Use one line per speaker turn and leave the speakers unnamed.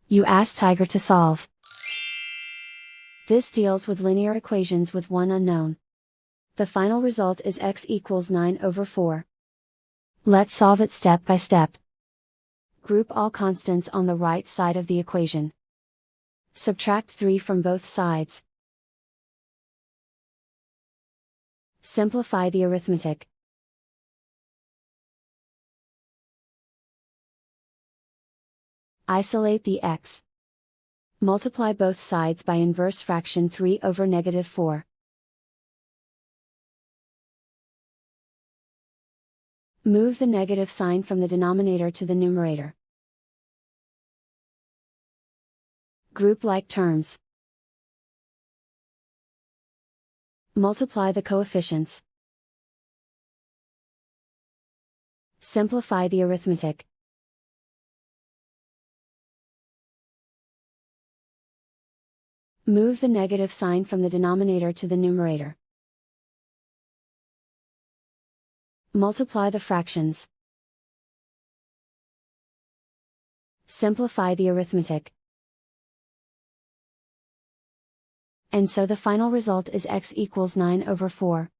You ask Tiger to solve. This deals with linear equations with one unknown. The final result is x equals 9/4. Let's solve it step by step. Group all constants on the right side of the equation. Subtract 3 from both sides. Simplify the arithmetic. Isolate the x. Multiply both sides by inverse fraction 3/4. Move the negative sign from the denominator to the numerator. Group like terms. Multiply the coefficients. Simplify the arithmetic. Move the negative sign from the denominator to the numerator. Multiply the fractions. Simplify the arithmetic. And so the final result is x equals 9/4.